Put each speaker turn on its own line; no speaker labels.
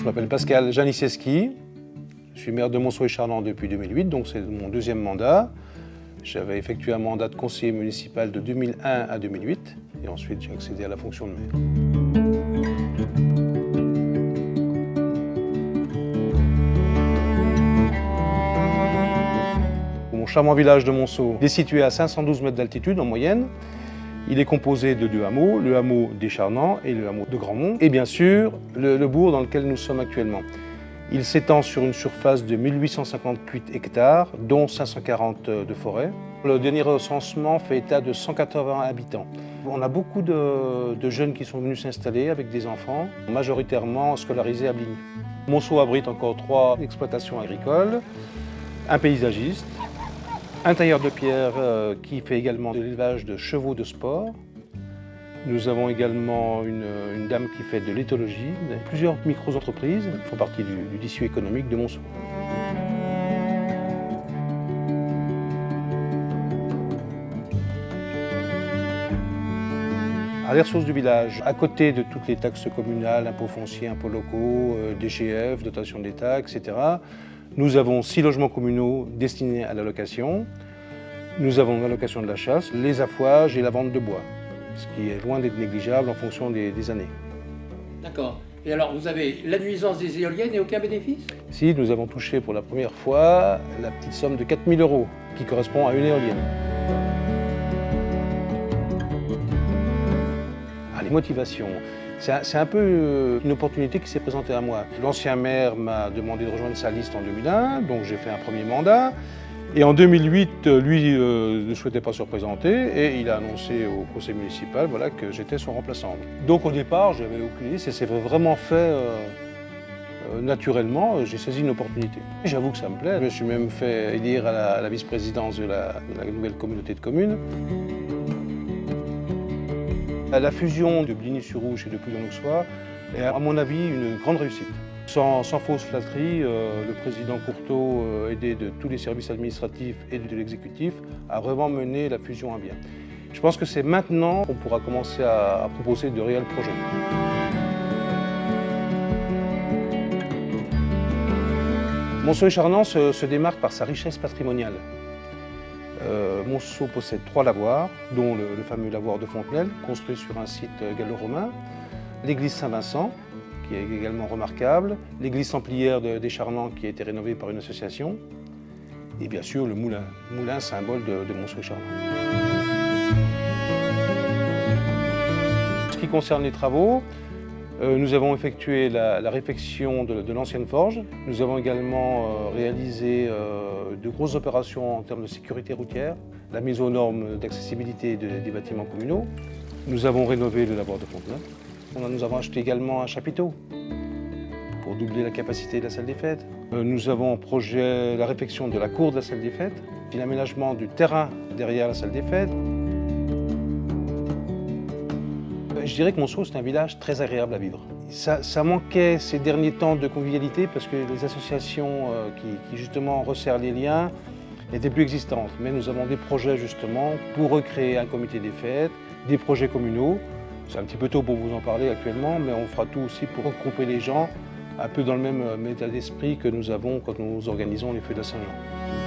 Je m'appelle Pascal Janicieski, je suis maire de Monceau-et-Charnans depuis 2008, donc c'est mon deuxième mandat. J'avais effectué un mandat de conseiller municipal de 2001 à 2008 et ensuite j'ai accédé à la fonction de maire. Mon charmant village de Monceau est situé à 512 mètres d'altitude en moyenne. Il est composé de deux hameaux, le hameau des Charnans et le hameau de Grandmont, et bien sûr le bourg dans lequel nous sommes actuellement. Il s'étend sur une surface de 1858 hectares, dont 540 de forêt. Le dernier recensement fait état de 180 habitants. On a beaucoup de jeunes qui sont venus s'installer avec des enfants, majoritairement scolarisés à Bligny. Monceau abrite encore 3 exploitations agricoles, un paysagiste, un tailleur de pierre qui fait également de l'élevage de chevaux de sport. Nous avons également une dame qui fait de l'éthologie. Plusieurs micro-entreprises font partie du tissu économique de Monceau. À les ressources du village, à côté de toutes les taxes communales, impôts fonciers, impôts locaux, DGF, dotation d'État, etc., nous avons 6 logements communaux destinés à la location. Nous avons la location de la chasse, les affouages et la vente de bois, ce qui est loin d'être négligeable en fonction des années.
D'accord. Et alors, vous avez la nuisance des éoliennes et aucun bénéfice?
Si, nous avons touché pour la première fois la petite somme de 4 000 €, qui correspond à une éolienne. Les motivations. C'est un peu une opportunité qui s'est présentée à moi. L'ancien maire m'a demandé de rejoindre sa liste en 2001, donc j'ai fait un premier mandat. Et en 2008, lui ne souhaitait pas se représenter et il a annoncé au conseil municipal que j'étais son remplaçant. Donc au départ, je n'avais aucune idée, c'est vraiment fait naturellement, j'ai saisi une opportunité. J'avoue que ça me plaît, je me suis même fait élire à la vice-présidence de la nouvelle communauté de communes. La fusion de Bligny-sur-Ouche et de Pouillon-l'Auxois est à mon avis une grande réussite. Sans fausse flatterie, le président Courteau, aidé de tous les services administratifs et de l'exécutif, a vraiment mené la fusion à bien. Je pense que c'est maintenant qu'on pourra commencer à proposer de réels projets. Monceau-et-Charnans se démarque par sa richesse patrimoniale. Monceau possède 3 lavoirs, dont le fameux lavoir de Fontenelle, construit sur un site gallo-romain, l'église Saint-Vincent, qui est également remarquable, l'église Templière des Charnans, qui a été rénovée par une association, et bien sûr le moulin symbole de Monceau-et-Charnans. En ce qui concerne les travaux, nous avons effectué la réfection de l'ancienne forge. Nous avons également réalisé de grosses opérations en termes de sécurité routière, la mise aux normes d'accessibilité des bâtiments communaux. Nous avons rénové le lavoir de Fontenelle. Nous avons acheté également un chapiteau pour doubler la capacité de la salle des fêtes. Nous avons en projet la réfection de la cour de la salle des fêtes, puis l'aménagement du terrain derrière la salle des fêtes. Je dirais que Monceau, c'est un village très agréable à vivre. Ça manquait ces derniers temps de convivialité parce que les associations qui justement resserrent les liens n'étaient plus existantes. Mais nous avons des projets justement pour recréer un comité des fêtes, des projets communaux. C'est un petit peu tôt pour vous en parler actuellement, mais on fera tout aussi pour regrouper les gens un peu dans le même état d'esprit que nous avons quand nous organisons les feux de la Saint-Jean.